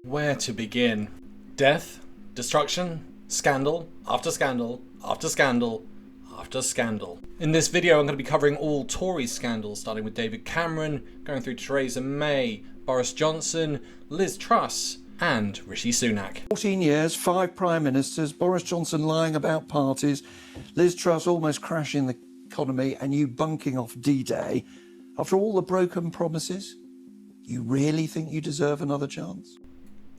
Where to begin? Death, destruction, scandal, after scandal, after scandal, after scandal. In this video I'm going to be covering all Tory scandals, starting with David Cameron, going through Theresa May, Boris Johnson, Liz Truss, and Rishi Sunak. 14 years, 5 prime ministers, Boris Johnson lying about parties, Liz Truss almost crashing the economy, and you bunking off D-Day. After all the broken promises, you really think you deserve another chance?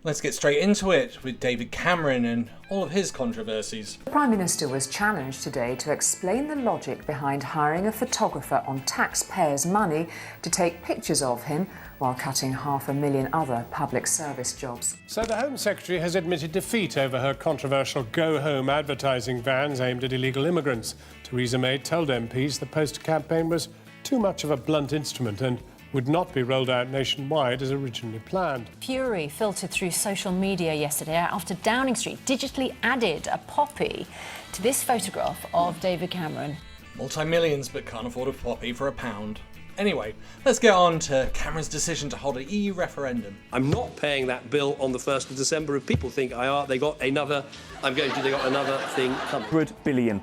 Let's get straight into it with David Cameron and all of his controversies. The Prime Minister was challenged today to explain the logic behind hiring a photographer on taxpayers' money to take pictures of him while cutting 500,000 other public service jobs. So the Home Secretary has admitted defeat over her controversial go-home advertising vans aimed at illegal immigrants. Theresa May told MPs the poster campaign was too much of a blunt instrument and would not be rolled out nationwide as originally planned. Fury filtered through social media yesterday after Downing Street digitally added a poppy to this photograph of David Cameron. Multi-millions but can't afford a poppy for £1. Anyway, let's get on to Cameron's decision to hold an EU referendum. I'm not paying that bill on the 1st of December. If people think they got another thing coming. £100 billion.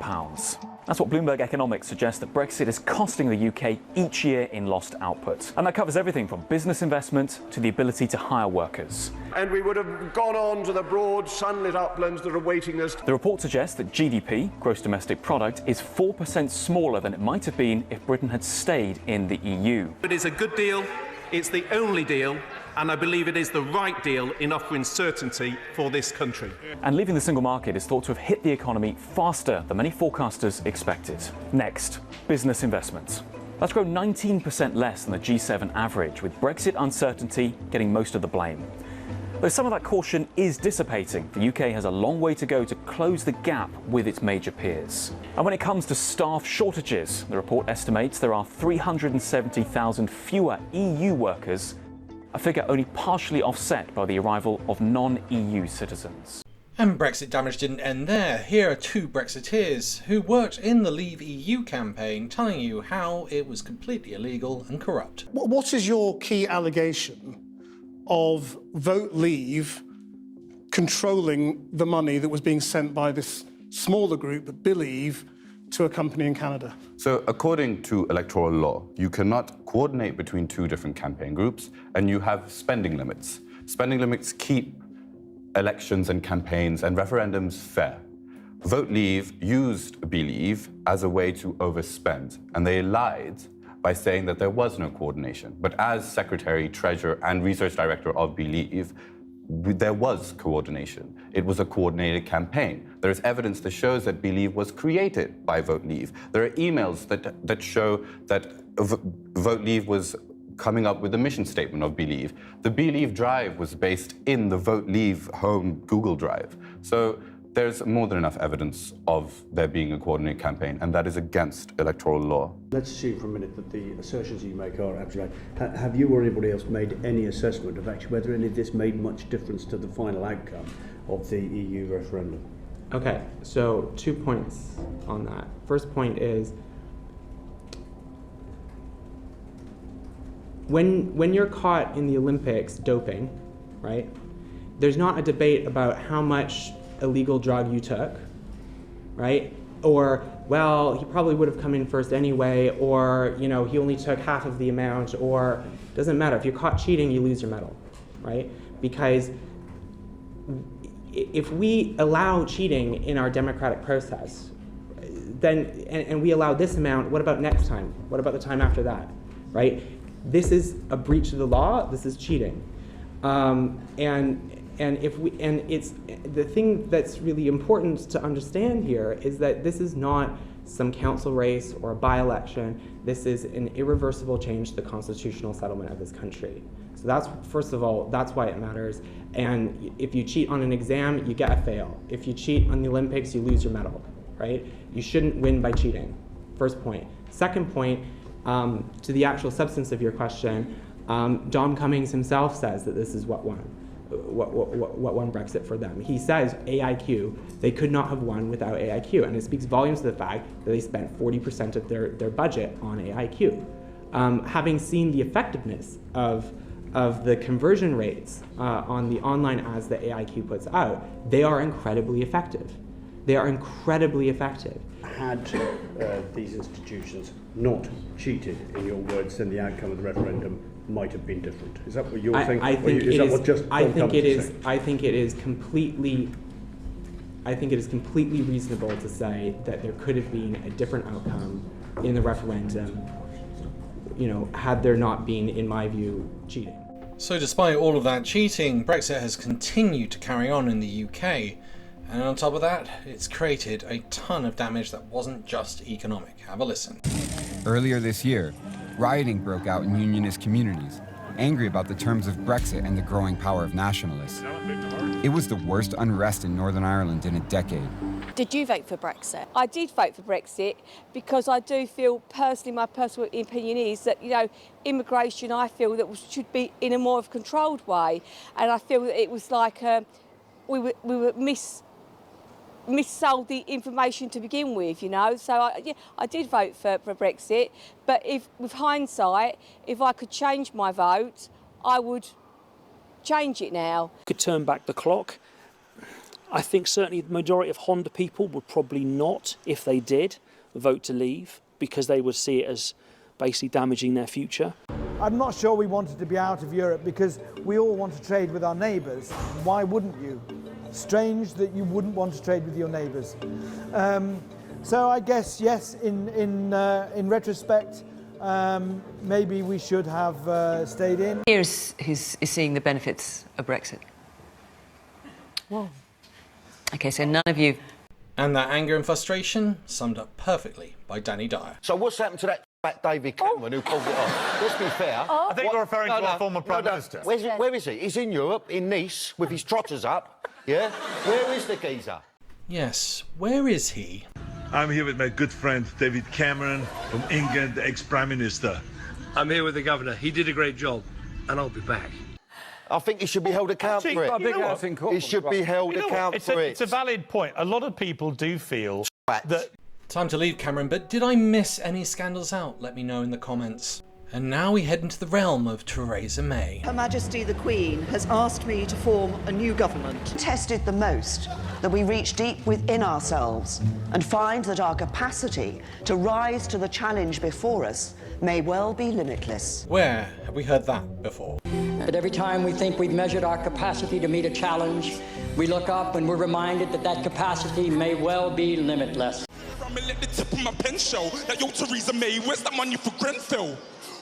That's what Bloomberg Economics suggests that Brexit is costing the UK each year in lost output. And that covers everything from business investment to the ability to hire workers. And we would have gone on to the broad, sunlit uplands that are awaiting us. The report suggests that GDP, gross domestic product, is 4% smaller than it might have been if Britain had stayed in the EU. It is a good deal, it's the only deal, and I believe it is the right deal in offering certainty for this country. And leaving the single market is thought to have hit the economy faster than many forecasters expected. Next, business investments. That's grown 19% less than the G7 average, with Brexit uncertainty getting most of the blame. Though some of that caution is dissipating, the UK has a long way to go to close the gap with its major peers. And when it comes to staff shortages, the report estimates there are 370,000 fewer EU workers, a figure only partially offset by the arrival of non-EU citizens. And Brexit damage didn't end there. Here are 2 Brexiteers who worked in the Leave EU campaign telling you how it was completely illegal and corrupt. What is your key allegation of Vote Leave controlling the money that was being sent by this smaller group, Believe, to a company in Canada? So according to electoral law, you cannot coordinate between 2 different campaign groups, and you have spending limits. Spending limits keep elections and campaigns and referendums fair. Vote Leave used Believe as a way to overspend, and they lied by saying that there was no coordination. But as Secretary, Treasurer, and Research Director of Believe, there was coordination. It was a coordinated campaign. There is evidence that shows that Believe was created by Vote Leave. There are emails that show that Vote Leave was coming up with the mission statement of Believe. The Believe Drive was based in the Vote Leave home Google Drive. So there's more than enough evidence of there being a coordinated campaign, and that is against electoral law. Let's assume for a minute that the assertions you make are absolutely right. Have you or anybody else made any assessment of actually whether any of this made much difference to the final outcome of the EU referendum? Okay, so 2 points on that. First point is, when you're caught in the Olympics doping, right, there's not a debate about how much illegal drug you took, right? Or, well, he probably would have come in first anyway, or, you know, he only took half of the amount, or doesn't matter. If you're caught cheating, you lose your medal, right? Because if we allow cheating in our democratic process, then, and we allow this amount, what about next time? What about the time after that, right? This is a breach of the law, this is cheating. And it's the thing that's really important to understand here is that this is not some council race or a by-election. This is an irreversible change to the constitutional settlement of this country. So that's, first of all, that's why it matters. And if you cheat on an exam, you get a fail. If you cheat on the Olympics, you lose your medal, right? You shouldn't win by cheating. First point. Second point, to the actual substance of your question, Dom Cummings himself says that this is what won Brexit for them. He says AIQ, they could not have won without AIQ, and it speaks volumes to the fact that they spent 40% of their budget on AIQ. Having seen the effectiveness of of the conversion rates on the online ads that AIQ puts out, they are incredibly effective. They are incredibly effective. Had these institutions not cheated, in your words, then the outcome of the referendum might have been different. Is that what you're thinking? I think it is completely reasonable to say that there could have been a different outcome in the referendum, you know, had there not been, in my view, cheating. So despite all of that cheating, Brexit has continued to carry on in the UK. And on top of that, it's created a ton of damage that wasn't just economic. Have a listen. Earlier this year, rioting broke out in unionist communities, angry about the terms of Brexit and the growing power of nationalists. It was the worst unrest in Northern Ireland in a decade. Did you vote for Brexit? I did vote for Brexit because I do feel personally, my personal opinion is that, you know, immigration, I feel that should be in a more of a controlled way. And I feel that it was like we were missold the information to begin with, you know. So I did vote for Brexit, but if with hindsight, if I could change my vote, I would change it now. Could turn back the clock. I think certainly the majority of Honda people would probably not, if they did, vote to leave because they would see it as basically damaging their future. I'm not sure we wanted to be out of Europe because we all want to trade with our neighbours. Why wouldn't you? Strange that you wouldn't want to trade with your neighbours. So I guess, yes, in retrospect, maybe we should have stayed in. Here's who's seeing the benefits of Brexit. Whoa. Okay, so none of you. And that anger and frustration summed up perfectly by Danny Dyer. So what's happened to that David Cameron who pulled it off? Let's be fair. I think you're referring to our former Prime Minister. Where is he? He's in Europe, in Nice, with his trotters up. Yeah? Where is the geezer? Yes, where is he? I'm here with my good friend David Cameron from England, the ex-Prime Minister. I'm here with the Governor. He did a great job, and I'll be back. I think he should be held accountable for it. He should be held accountable for it. It's a valid point. A lot of people do feel that... Time to leave, Cameron, but did I miss any scandals out? Let me know in the comments. And now we head into the realm of Theresa May. Her Majesty the Queen has asked me to form a new government. Tested the most that we reach deep within ourselves and find that our capacity to rise to the challenge before us may well be limitless. Where have we heard that before? But every time we think we've measured our capacity to meet a challenge, we look up and we're reminded that that capacity may well be limitless. Let the tip of my pen show that yo, Theresa May, where's that money for Grenfell?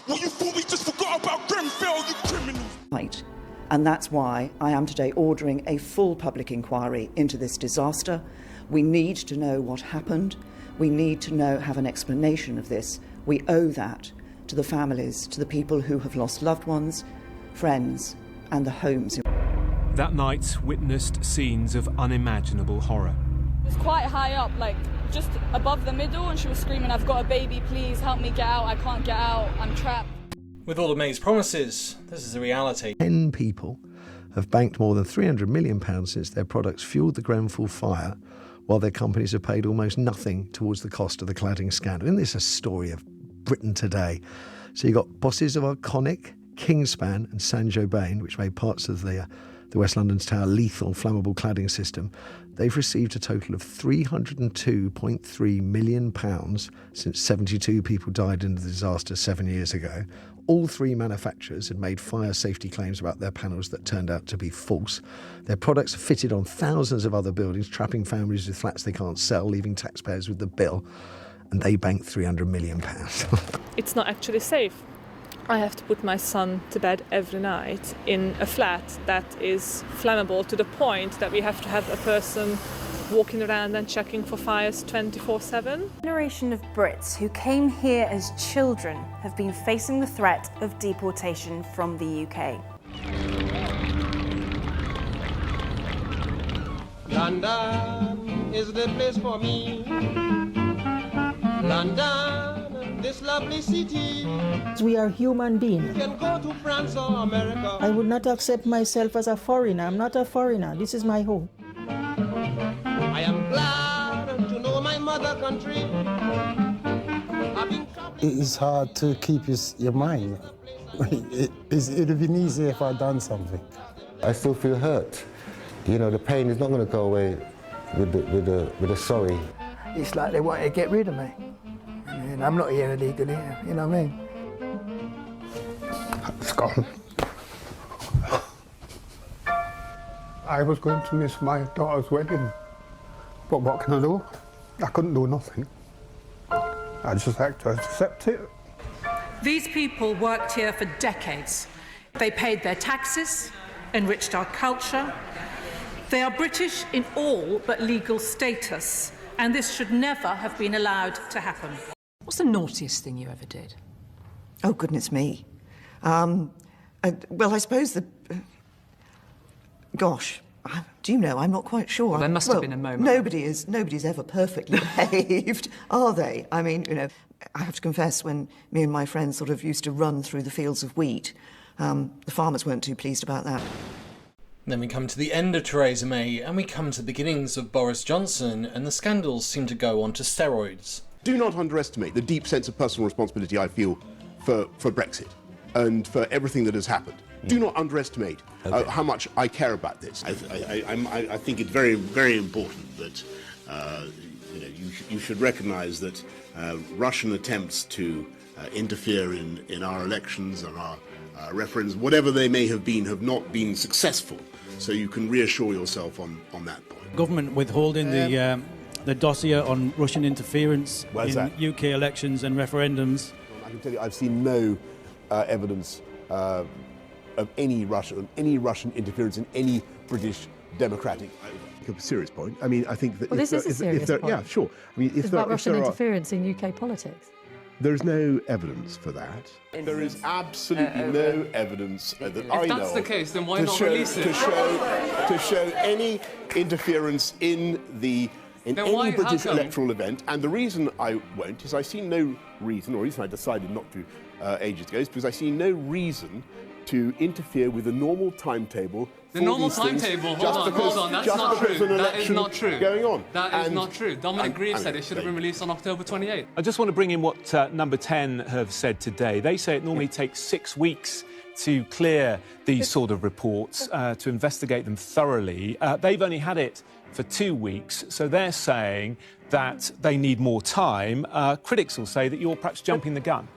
Well, you thought we just forgot about Grenfell, you criminals. Right. And that's why I am today ordering a full public inquiry into this disaster. We need to know what happened. We need to have an explanation of this. We owe that to the families, to the people who have lost loved ones, friends, and the homes. That night witnessed scenes of unimaginable horror. It was quite high up, like just above the middle, and she was screaming, "I've got a baby, please help me get out, I can't get out, I'm trapped." With all of May's promises, this is the reality. 10 people have banked more than £300 million since their products fuelled the Grenfell fire, while their companies have paid almost nothing towards the cost of the cladding scandal. Isn't this a story of Britain today? So you've got bosses of Iconic, Kingspan and Saint-Gobain, which made parts of the West London's Tower lethal flammable cladding system. They've received a total of £302.3 million since 72 people died in the disaster 7 years ago. All three manufacturers had made fire safety claims about their panels that turned out to be false. Their products are fitted on thousands of other buildings, trapping families with flats they can't sell, leaving taxpayers with the bill. And they banked £300 million. It's not actually safe. I have to put my son to bed every night in a flat that is flammable to the point that we have to have a person walking around and checking for fires 24/7. A generation of Brits who came here as children have been facing the threat of deportation from the UK. London is the place for me. London, this lovely city. We are human beings. You can go to France or America. I would not accept myself as a foreigner. I'm not a foreigner. This is my home. I am glad to know my mother country. It is hard to keep your mind It'd have been easier if I'd done something. I still feel hurt. You know, the pain is not going to go away with a sorry. It's like they wanted to get rid of me. And I'm not here illegally, you know what I mean? It's gone. I was going to miss my daughter's wedding, but what can I do? I couldn't do nothing. I just had to accept it. These people worked here for decades. They paid their taxes, enriched our culture. They are British in all but legal status, and this should never have been allowed to happen. What's the naughtiest thing you ever did? Oh, goodness me. Well, I suppose the... gosh, do you know, I'm not quite sure. Well, there must have been a moment. Nobody's ever perfectly behaved, are they? I mean, you know, I have to confess, when me and my friends sort of used to run through the fields of wheat, the farmers weren't too pleased about that. Then we come to the end of Theresa May, and we come to the beginnings of Boris Johnson, and the scandals seem to go on to steroids. Do not underestimate the deep sense of personal responsibility I feel for Brexit and for everything that has happened. Do not underestimate how much I care about this. I think it's very, very important that you should recognise that Russian attempts to interfere in our elections and our referendums, whatever they may have not been successful. So you can reassure yourself on that point. Government withholding the dossier on Russian interference in UK elections and referendums. I can tell you, I've seen no evidence of any Russian interference in any British democratic. A serious point. I mean, I think that. Well, this is a serious point. Yeah, sure. I mean, it's about Russian interference in UK politics. There's no evidence for that. There is absolutely no evidence that I know. If that's the case, then why not release it? To show any interference in any British electoral event, and the reason I won't is I see no reason, or the reason I decided not to ages ago, is because I see no reason to interfere with the normal timetable. The normal timetable, hold on, that's not true. That is not true. Going on. That is not true. Dominic Grieve said it should have been released on October 28th. I just want to bring in what Number 10 have said today. They say it normally takes 6 weeks to clear these sort of reports, to investigate them thoroughly. They've only had it for 2 weeks, so they're saying that they need more time. Critics will say that you're perhaps jumping the gun.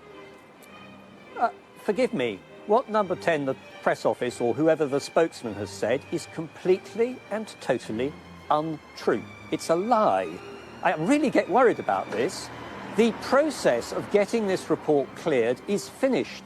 Forgive me. What Number 10, the press office, or whoever the spokesman has said, is completely and totally untrue. It's a lie. I really get worried about this. The process of getting this report cleared is finished.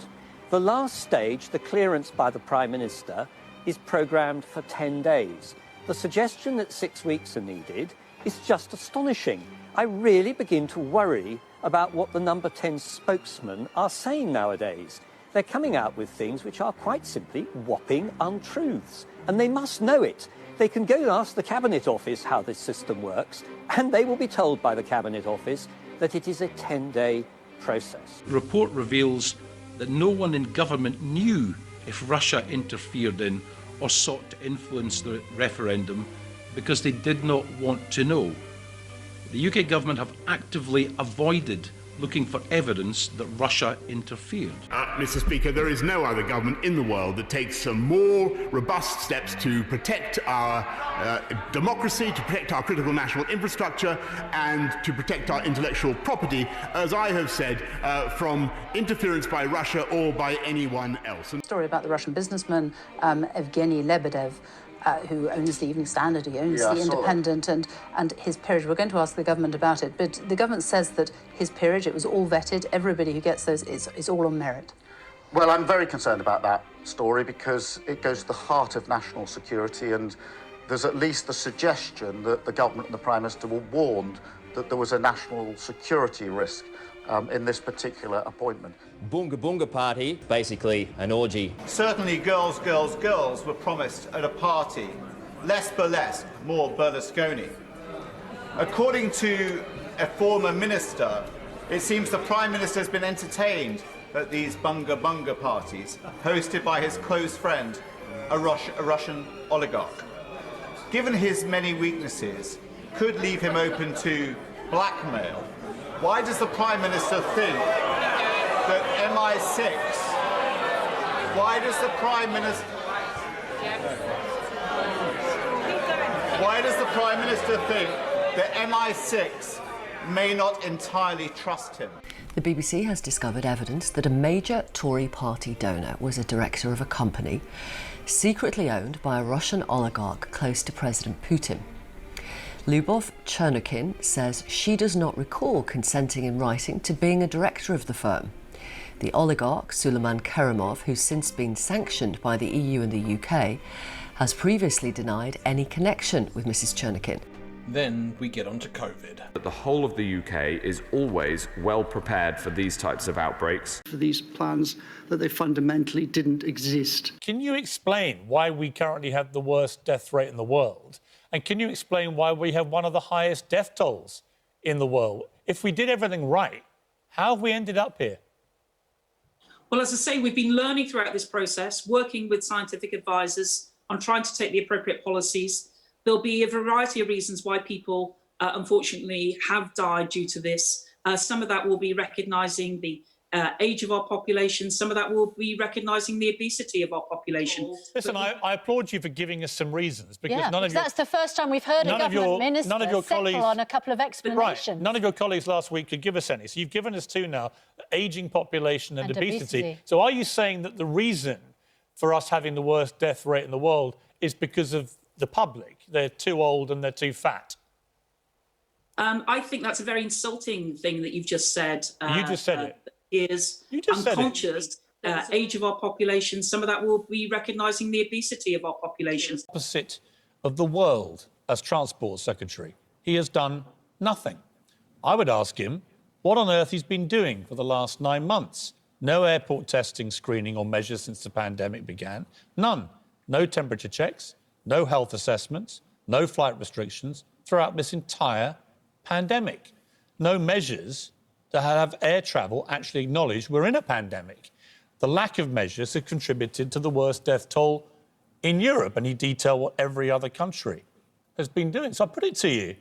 The last stage, the clearance by the Prime Minister, is programmed for 10 days. The suggestion that 6 weeks are needed is just astonishing. I really begin to worry about what the Number 10 spokesmen are saying nowadays. They're coming out with things which are quite simply whopping untruths, and they must know it. They can go and ask the Cabinet Office how this system works, and they will be told by the Cabinet Office that it is a 10-day process. The report reveals that no one in government knew if Russia interfered in or sought to influence the referendum because they did not want to know. The UK government have actively avoided looking for evidence that Russia interfered. Mr. Speaker, there is no other government in the world that takes some more robust steps to protect our democracy, to protect our critical national infrastructure, and to protect our intellectual property, as I have said, from interference by Russia or by anyone else. A story about the Russian businessman Evgeny Lebedev, who owns the Evening Standard, he owns the Independent, and his peerage. We're going to ask the government about it, but the government says that his peerage, it was all vetted, everybody who gets those is all on merit. Well, I'm very concerned about that story because it goes to the heart of national security, and there's at least the suggestion that the government and the Prime Minister were warned that there was a national security risk in this particular appointment. Bunga Bunga party, basically an orgy. Certainly girls, girls, girls were promised at a party. Less burlesque, more Berlusconi. According to a former minister, it seems the Prime Minister has been entertained at these Bunga Bunga parties, hosted by his close friend, a Russian oligarch. Given his many weaknesses, could leave him open to blackmail. Why does the Prime Minister think that MI6 Why does the Prime Minister... Why does the Prime Minister think that MI6 may not entirely trust him? The BBC has discovered evidence that a major Tory party donor was a director of a company secretly owned by a Russian oligarch close to President Putin. Lyubov Chernykin says she does not recall consenting in writing to being a director of the firm. The oligarch, Suleiman Kerimov, who's since been sanctioned by the EU and the UK, has previously denied any connection with Mrs. Chernykin. Then we get on to COVID. But the whole of the UK is always well prepared for these types of outbreaks. For these plans that they fundamentally didn't exist. Can you explain why we currently have the worst death rate in the world? And can you explain why we have one of the highest death tolls in the world? If we did everything right, how have we ended up here? Well, as I say, we've been learning throughout this process, working with scientific advisors on trying to take the appropriate policies. There'll be a variety of reasons why people, unfortunately, have died due to this. Some of that will be recognising the age of our population. Some of that will be recognising the obesity of our population. Listen, I applaud you for giving us some reasons, because none of that's the first time we've heard a government minister settle on a couple of explanations. Right. None of your colleagues last week could give us any. So you've given us two now, ageing population and obesity. So are you saying that the reason for us having the worst death rate in the world is because of the public? They're too old and they're too fat? I think that's a very insulting thing that you've just said. You just said it. Is unconscious age of our population. Some of that will be recognising the obesity of our population. Opposite of the world as Transport Secretary. He has done nothing. I would ask him what on earth he's been doing for the last 9 months. No airport testing, screening or measures since the pandemic began. None. No temperature checks, no health assessments, no flight restrictions throughout this entire pandemic. No measures to have air travel actually acknowledge we're in a pandemic. The lack of measures have contributed to the worst death toll in Europe, and he detailed what every other country has been doing. So I put it to you,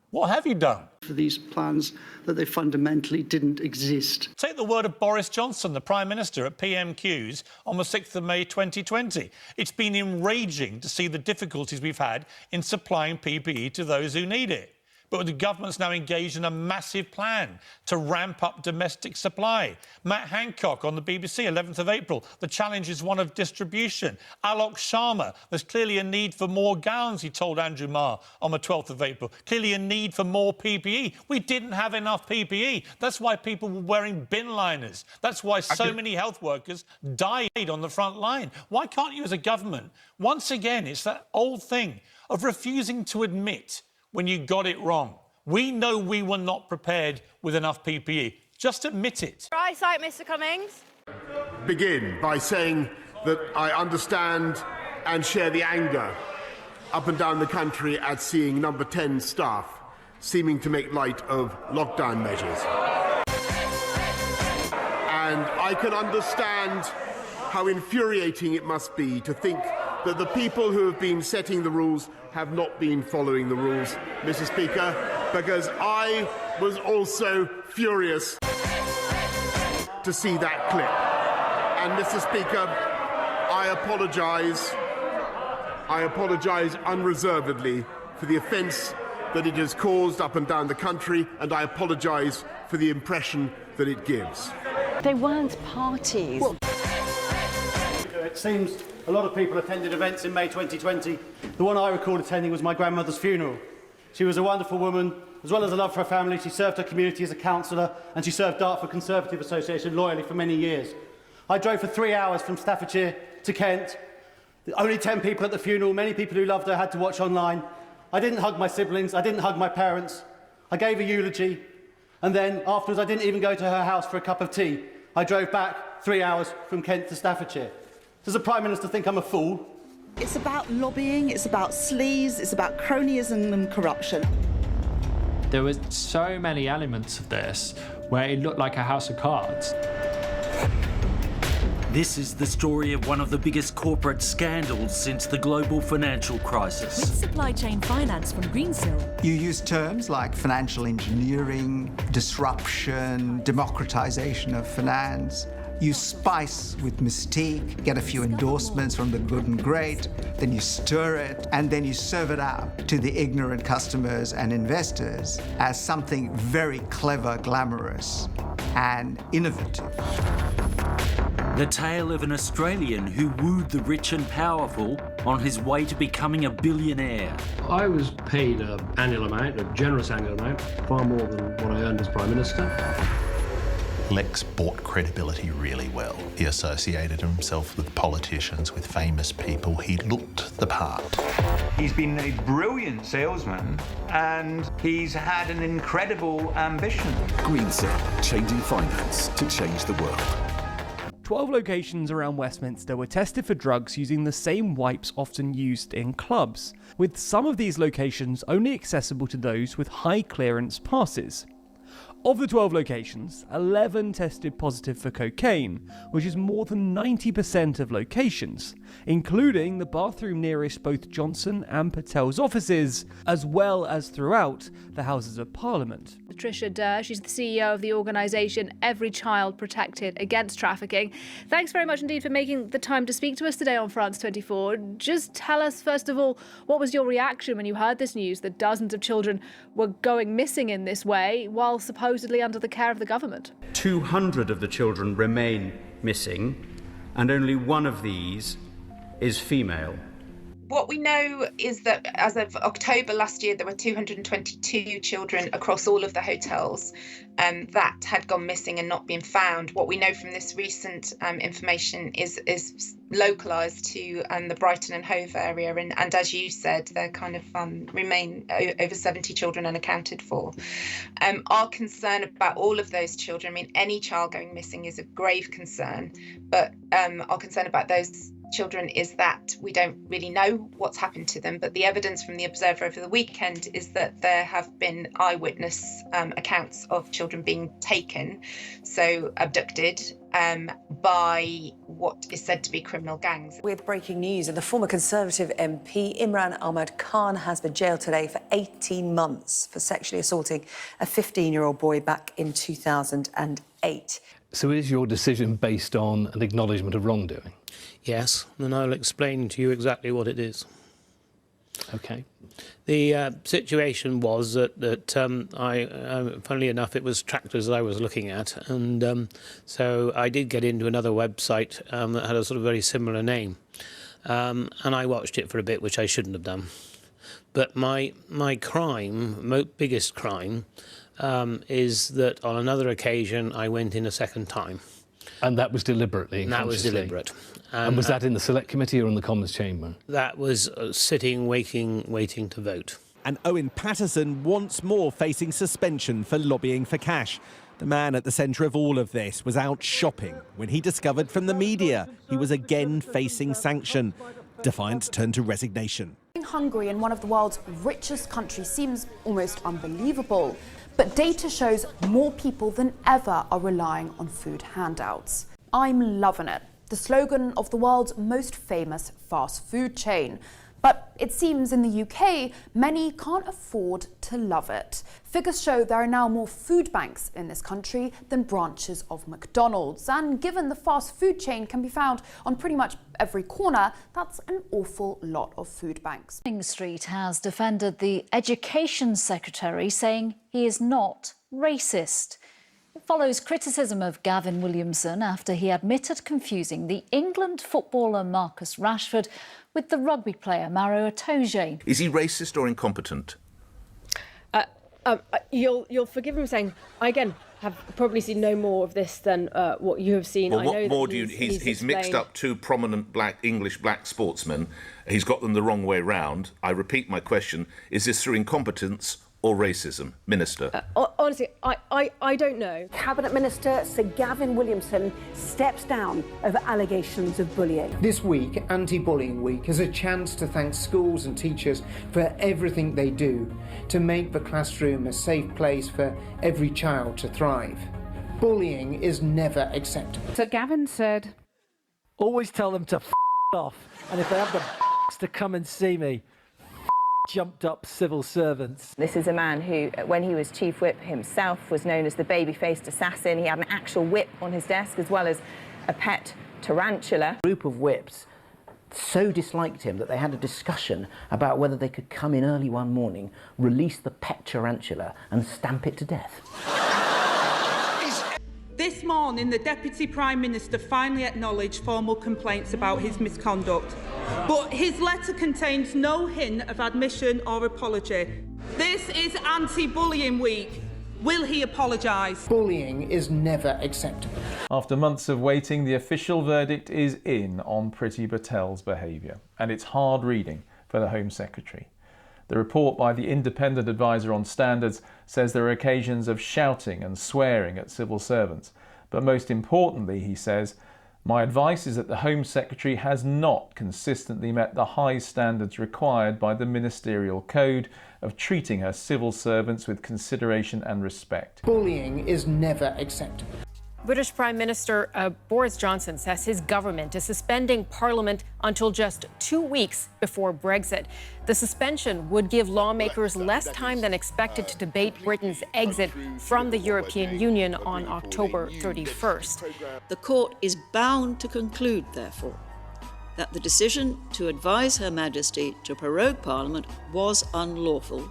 what have you done? For these plans that they fundamentally didn't exist. Take the word of Boris Johnson, the Prime Minister, at PMQs on the 6th of May 2020. It's been enraging to see the difficulties we've had in supplying PPE to those who need it. But the government's now engaged in a massive plan to ramp up domestic supply. Matt Hancock on the BBC, 11th of April. The challenge is one of distribution. Alok Sharma, there's clearly a need for more gowns, he told Andrew Marr on the 12th of April. Clearly a need for more PPE. We didn't have enough PPE. That's why people were wearing bin liners. That's why so many health workers died on the front line. Why can't you as a government? Once again, it's that old thing of refusing to admit when you got it wrong. We know we were not prepared with enough PPE. Just admit it. Your eyesight, Mr. Cummings. Begin by saying that I understand and share the anger up and down the country at seeing Number 10 staff seeming to make light of lockdown measures. And I can understand how infuriating it must be to think that the people who have been setting the rules have not been following the rules, Mr. Speaker, because I was also furious to see that clip. And, Mr. Speaker, I apologise unreservedly for the offence that it has caused up and down the country, and I apologise for the impression that it gives. They weren't parties. Well, it seems a lot of people attended events in May 2020. The one I recall attending was my grandmother's funeral. She was a wonderful woman. As well as a love for her family, she served her community as a councillor, and she served Dartford Conservative Association loyally for many years. I drove for 3 hours from Staffordshire to Kent. Only 10 people at the funeral. Many people who loved her had to watch online. I didn't hug my siblings. I didn't hug my parents. I gave a eulogy. And then, afterwards, I didn't even go to her house for a cup of tea. I drove back 3 hours from Kent to Staffordshire. Does the Prime Minister think I'm a fool? It's about lobbying, it's about sleaze, it's about cronyism and corruption. There were so many elements of this where it looked like a house of cards. This is the story of one of the biggest corporate scandals since the global financial crisis. With supply chain finance from Greensill. You use terms like financial engineering, disruption, democratization of finance. You spice with mystique, get a few endorsements from the good and great, then you stir it, and then you serve it out to the ignorant customers and investors as something very clever, glamorous, and innovative. The tale of an Australian who wooed the rich and powerful on his way to becoming a billionaire. I was paid an annual amount, a generous annual amount, far more than what I earned as Prime Minister. Lex bought credibility really well. He associated himself with politicians, with famous people. He looked the part. He's been a brilliant salesman and he's had an incredible ambition. Greensill, changing finance to change the world. 12 locations around Westminster were tested for drugs using the same wipes often used in clubs, with some of these locations only accessible to those with high clearance passes. Of the 12 locations, 11 tested positive for cocaine, which is more than 90% of locations, including the bathroom nearest both Johnson and Patel's offices, as well as throughout the Houses of Parliament. Patricia Durr, she's the CEO of the organisation Every Child Protected Against Trafficking. Thanks very much indeed for making the time to speak to us today on France 24. Just tell us, first of all, what was your reaction when you heard this news that dozens of children were going missing in this way, while supposedly under the care of the government? 200 of the children remain missing, and only one of these is female. What we know is that as of October last year, there were 222 children across all of the hotels that had gone missing and not been found. What we know from this recent information is localised to the Brighton and Hove area. And as you said, there kind of remain over 70 children unaccounted for. Our concern about all of those children, I mean, any child going missing is a grave concern, but our concern about those children is that we don't really know what's happened to them, but the evidence from the Observer over the weekend is that there have been eyewitness accounts of children being taken, so abducted, by what is said to be criminal gangs. With breaking news, the former Conservative MP Imran Ahmad Khan has been jailed today for 18 months for sexually assaulting a 15-year-old boy back in 2008. So is your decision based on an acknowledgement of wrongdoing? Yes, and I'll explain to you exactly what it is. OK. The situation was that funnily enough, it was tractors that I was looking at, and so I did get into another website that had a sort of very similar name, and I watched it for a bit, which I shouldn't have done. But my biggest crime, is that on another occasion I went in a second time. And that was deliberately? That was deliberate. And was that in the Select Committee or in the Commons chamber? That was sitting, waiting to vote. And Owen Paterson once more facing suspension for lobbying for cash. The man at the centre of all of this was out shopping when he discovered from the media he was again facing sanction. Defiance turned to resignation. Hungary in one of the world's richest countries seems almost unbelievable. But data shows more people than ever are relying on food handouts. I'm loving it, the slogan of the world's most famous fast food chain. But it seems in the UK, many can't afford to love it. Figures show there are now more food banks in this country than branches of McDonald's. And given the fast food chain can be found on pretty much every corner, that's an awful lot of food banks. Downing Street has defended the Education Secretary, saying he is not racist. It follows criticism of Gavin Williamson after he admitted confusing the England footballer Marcus Rashford with the rugby player Maro Itoje. Is he racist or incompetent? You'll forgive me saying, I again have probably seen no more of this than what you have seen. Well, I what know more that do you? He's explained... mixed up two prominent English black sportsmen. He's got them the wrong way round. I repeat my question: is this through incompetence or racism, Minister? Honestly, I don't know. Cabinet Minister Sir Gavin Williamson steps down over allegations of bullying. This week, Anti-Bullying Week, is a chance to thank schools and teachers for everything they do to make the classroom a safe place for every child to thrive. Bullying is never acceptable. Sir Gavin said, always tell them to f*** off, and if they have the to come and see me, f*** jumped up civil servants. This is a man who, when he was chief whip himself, was known as the baby-faced assassin. He had an actual whip on his desk as well as a pet tarantula. A group of whips so disliked him that they had a discussion about whether they could come in early one morning, release the pet tarantula and stamp it to death. This morning, the Deputy Prime Minister finally acknowledged formal complaints about his misconduct, but his letter contains no hint of admission or apology. This is anti-bullying week. Will he apologise? Bullying is never acceptable. After months of waiting, the official verdict is in on Priti Patel's behaviour, and it's hard reading for the Home Secretary. The report by the Independent Advisor on Standards says there are occasions of shouting and swearing at civil servants. But most importantly, he says, my advice is that the Home Secretary has not consistently met the high standards required by the Ministerial Code of treating her civil servants with consideration and respect. Bullying is never acceptable. British Prime Minister Boris Johnson says his government is suspending Parliament until just 2 weeks before Brexit. The suspension would give lawmakers less time than expected to debate Britain's exit from the European Union on October 31st. The court is bound to conclude, therefore, that the decision to advise Her Majesty to prorogue Parliament was unlawful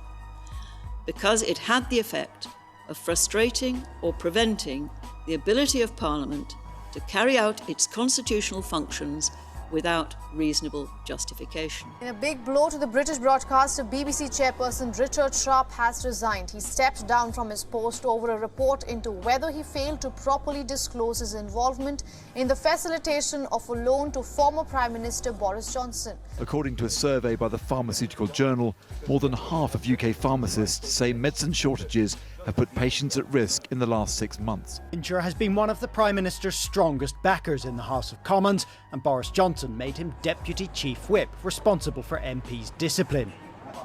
because it had the effect of frustrating or preventing the ability of Parliament to carry out its constitutional functions without reasonable justification. In a big blow to the British broadcaster, BBC chairperson Richard Sharp has resigned. He stepped down from his post over a report into whether he failed to properly disclose his involvement in the facilitation of a loan to former Prime Minister Boris Johnson. According to a survey by the Pharmaceutical Journal, more than half of UK pharmacists say medicine shortages have put patients at risk in the last 6 months. Pincher has been one of the Prime Minister's strongest backers in the House of Commons, and Boris Johnson made him Deputy Chief Whip, responsible for MPs' discipline.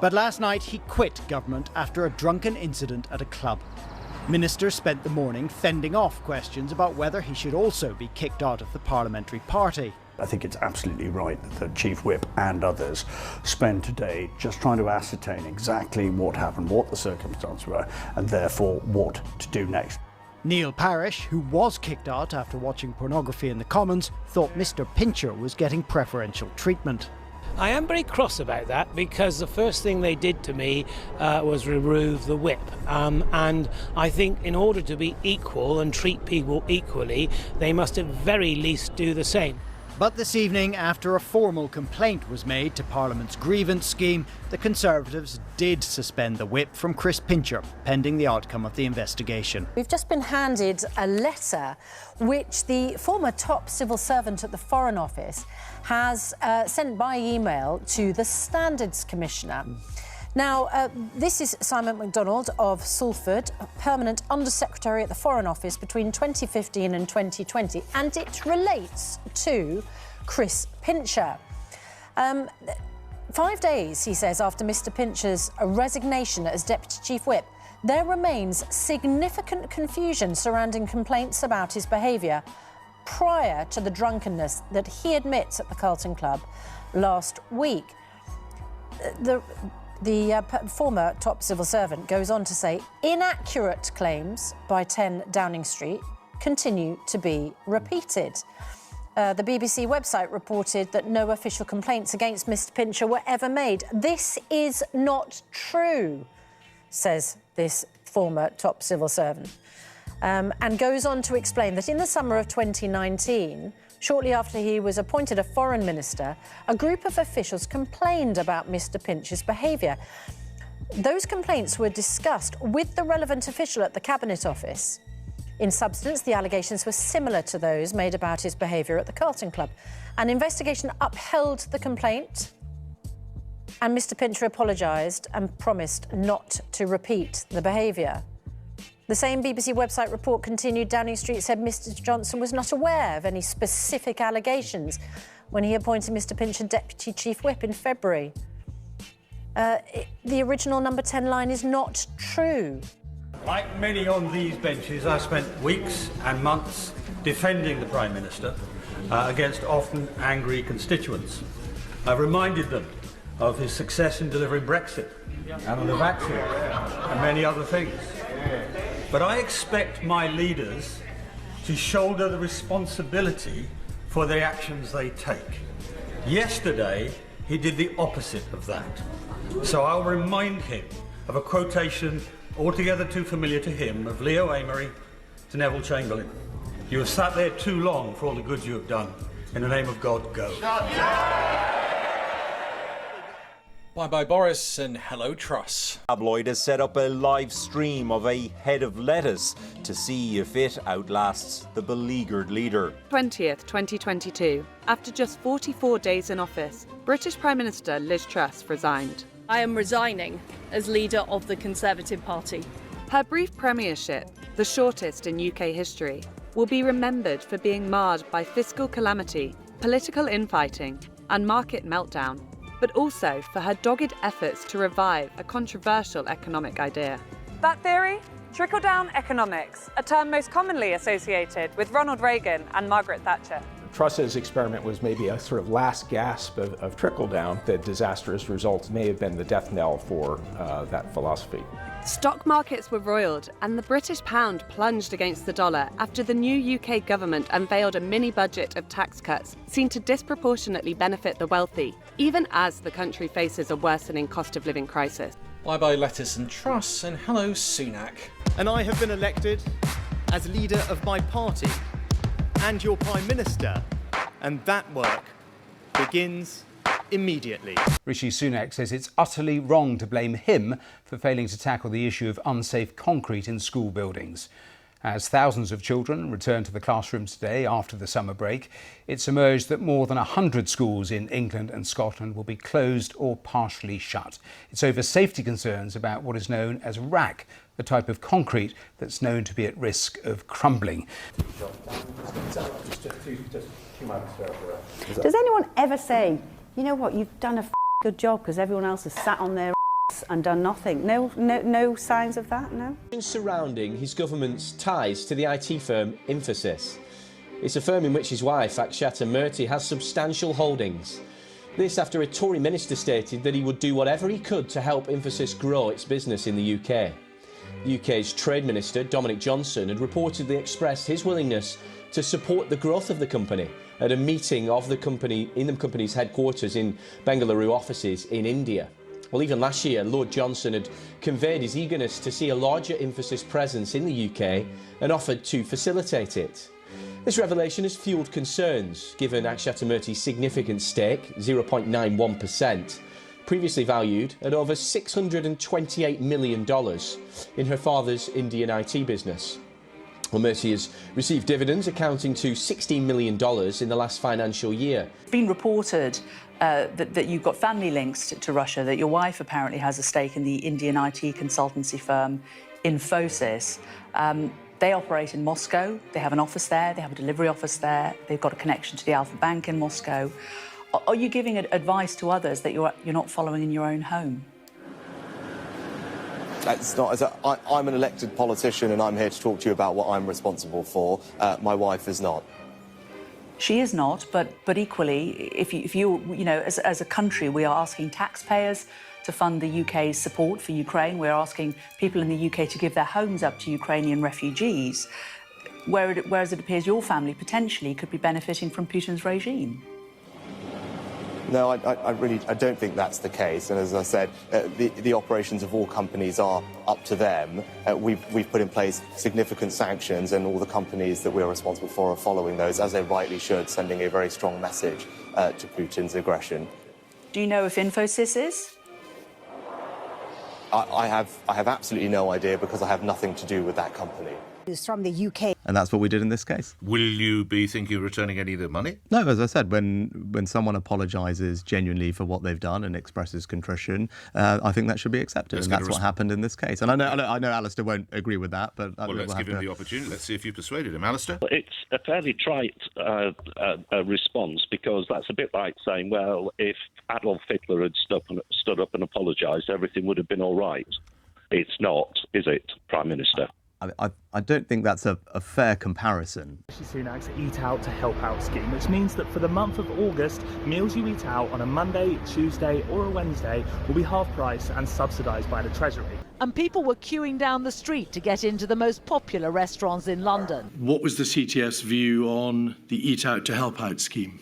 But last night he quit government after a drunken incident at a club. Ministers spent the morning fending off questions about whether he should also be kicked out of the parliamentary party. I think it's absolutely right that the Chief Whip and others spend today just trying to ascertain exactly what happened, what the circumstances were, and therefore what to do next. Neil Parish, who was kicked out after watching pornography in the Commons, thought Mr Pincher was getting preferential treatment. I am very cross about that because the first thing they did to me was remove the whip. And I think in order to be equal and treat people equally, they must at very least do the same. But this evening, after a formal complaint was made to Parliament's grievance scheme, the Conservatives did suspend the whip from Chris Pincher, pending the outcome of the investigation. We've just been handed a letter which the former top civil servant at the Foreign Office has sent by email to the Standards Commissioner. Now, this is Simon MacDonald of Salford, permanent Undersecretary at the Foreign Office between 2015 and 2020, and it relates to Chris Pincher. 5 days, he says, after Mr Pincher's resignation as Deputy Chief Whip, there remains significant confusion surrounding complaints about his behaviour prior to the drunkenness that he admits at the Carlton Club last week. The former top civil servant goes on to say inaccurate claims by 10 Downing Street continue to be repeated. The BBC website reported that no official complaints against Mr Pincher were ever made. This is not true, says this former top civil servant, and goes on to explain that in the summer of 2019, shortly after he was appointed a foreign minister, a group of officials complained about Mr Pincher's behaviour. Those complaints were discussed with the relevant official at the Cabinet Office. In substance, the allegations were similar to those made about his behaviour at the Carlton Club. An investigation upheld the complaint, and Mr Pincher apologised and promised not to repeat the behaviour. The same BBC website report continued. Downing Street said Mr Johnson was not aware of any specific allegations when he appointed Mr Pincher Deputy Chief Whip in February. The original number 10 line is not true. Like many on these benches, I spent weeks and months defending the Prime Minister against often angry constituents. I reminded them of his success in delivering Brexit and the vaccine and many other things. But I expect my leaders to shoulder the responsibility for the actions they take. Yesterday, he did the opposite of that. So I'll remind him of a quotation altogether too familiar to him of Leo Amery to Neville Chamberlain. You have sat there too long for all the good you have done. In the name of God, go. Bye-bye Boris and hello Truss. Tabloid has set up a live stream of a head of lettuce to see if it outlasts the beleaguered leader. 20th, 2022. After just 44 days in office, British Prime Minister Liz Truss resigned. I am resigning as leader of the Conservative Party. Her brief premiership, the shortest in UK history, will be remembered for being marred by fiscal calamity, political infighting, and market meltdown, but also for her dogged efforts to revive a controversial economic idea. That theory? Trickle-down economics, a term most commonly associated with Ronald Reagan and Margaret Thatcher. Truss's experiment was maybe a sort of last gasp of trickle-down. The disastrous results may have been the death knell for that philosophy. Stock markets were roiled and the British pound plunged against the dollar after the new UK government unveiled a mini-budget of tax cuts seen to disproportionately benefit the wealthy, even as the country faces a worsening cost of living crisis. Bye-bye lettuce and Truss and hello Sunak. And I have been elected as leader of my party and your Prime Minister, and that work begins immediately. Rishi Sunak says it's utterly wrong to blame him for failing to tackle the issue of unsafe concrete in school buildings. As thousands of children return to the classrooms today after the summer break, it's emerged that more than 100 schools in England and Scotland will be closed or partially shut. It's over safety concerns about what is known as rack, the type of concrete that's known to be at risk of crumbling. Does anyone ever say, you know what, you've done a good job because everyone else has sat on their ass and done nothing? No signs of that, no? Surrounding his government's ties to the IT firm Infosys. It's a firm in which his wife, Akshata Murthy, has substantial holdings. This after a Tory minister stated that he would do whatever he could to help Infosys grow its business in the UK. The UK's Trade Minister, Dominic Johnson, had reportedly expressed his willingness to support the growth of the company at a meeting of the company in the company's headquarters in Bengaluru offices in India. Well, even last year, Lord Johnson had conveyed his eagerness to see a larger Infosys presence in the UK and offered to facilitate it. This revelation has fuelled concerns, given Akshata Murthy's significant stake, 0.91%, previously valued at over $628 million in her father's Indian IT business. Well, Murthy has received dividends accounting to $16 million in the last financial year. It's been reported that you've got family links to Russia, that your wife apparently has a stake in the Indian IT consultancy firm Infosys. They operate in Moscow, they have an office there, they have a delivery office there, they've got a connection to the Alpha Bank in Moscow. Are you giving advice to others that you're not following in your own home? It's not. I'm an elected politician and I'm here to talk to you about what I'm responsible for. My wife is not. She is not, but equally, if you know, as a country, we are asking taxpayers to fund the UK's support for Ukraine. We're asking people in the UK to give their homes up to Ukrainian refugees, whereas it appears your family potentially could be benefiting from Putin's regime. No, I don't think that's the case. And as I said, the operations of all companies are up to them. We've put in place significant sanctions, and all the companies that we're responsible for are following those, as they rightly should, sending a very strong message to Putin's aggression. Do you know if Infosys is? I have absolutely no idea, because I have nothing to do with that company. Is from the UK. And that's what we did in this case. Will you be thinking of returning any of the money? No, as I said, when someone apologises genuinely for what they've done and expresses contrition, I think that should be accepted, and that's what happened in this case. And I know Alistair won't agree with that, but well, let's give him the opportunity. Let's see if you persuaded him, Alistair. It's a fairly trite response, because that's a bit like saying, well, if Adolf Hitler had stood up and apologised, everything would have been all right. It's not, is it, Prime Minister? I don't think that's a fair comparison. Rishi Sunak's Eat Out to Help Out scheme, which means that for the month of August, meals you eat out on a Monday, Tuesday or a Wednesday will be half price and subsidised by the Treasury. And people were queuing down the street to get into the most popular restaurants in London. What was the CTF's view on the Eat Out to Help Out scheme?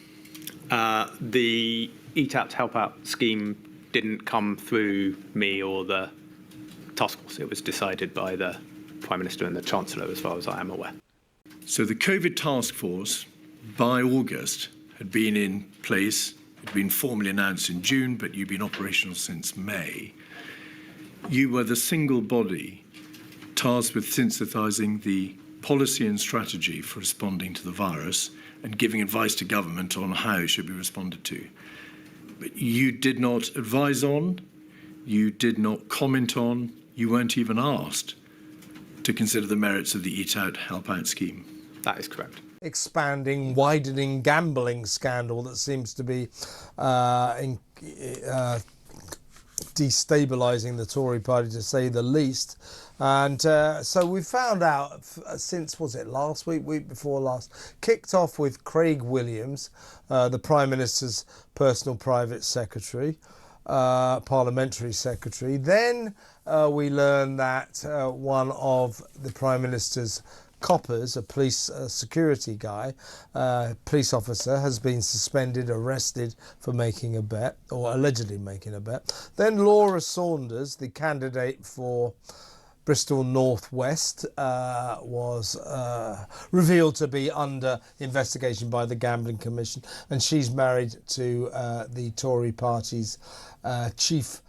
The Eat Out to Help Out scheme didn't come through me or the task force. It was decided by the Prime Minister and the Chancellor, as far as I am aware. So the COVID task force, by August, had been in place. It had been formally announced in June, but you'd been operational since May. You were the single body tasked with synthesising the policy and strategy for responding to the virus and giving advice to government on how it should be responded to. But you did not advise on, you did not comment on, you weren't even asked to consider the merits of the Eat Out, Help Out scheme. That is correct. Expanding, widening gambling scandal that seems to be destabilising the Tory party, to say the least. And so we found out since, was it last week, week before last, kicked off with Craig Williams, the Prime Minister's personal private secretary, parliamentary secretary. Then we learned that one of the Prime Minister's coppers, a police security guy, police officer, has been suspended, arrested for making a bet, or allegedly making a bet. Then Laura Saunders, the candidate for Bristol North West, was revealed to be under investigation by the Gambling Commission, and she's married to the Tory party's chief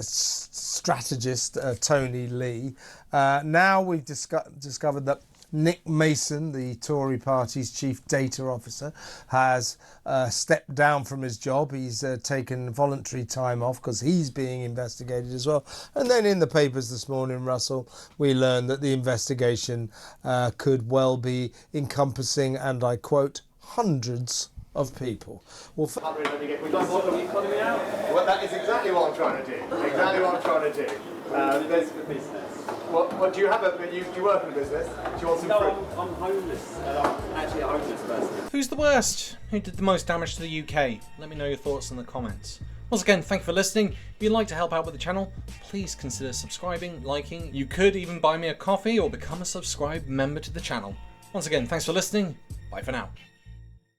strategist, Tony Lee. Now we've discovered that Nick Mason, the Tory party's chief data officer, has stepped down from his job. He's taken voluntary time off because he's being investigated as well. And then in the papers this morning, Russell, we learned that the investigation could well be encompassing, and I quote, hundreds of people. Well, Well, that is exactly what I'm trying to do. Exactly what I'm trying to do. There's what do you have? You work in a business? Do you want some fruit? I'm homeless. I'm actually a homeless person. Who's the worst? Who did the most damage to the UK? Let me know your thoughts in the comments. Once again, thank you for listening. If you'd like to help out with the channel, please consider subscribing, liking. You could even buy me a coffee or become a subscribed member to the channel. Once again, thanks for listening. Bye for now.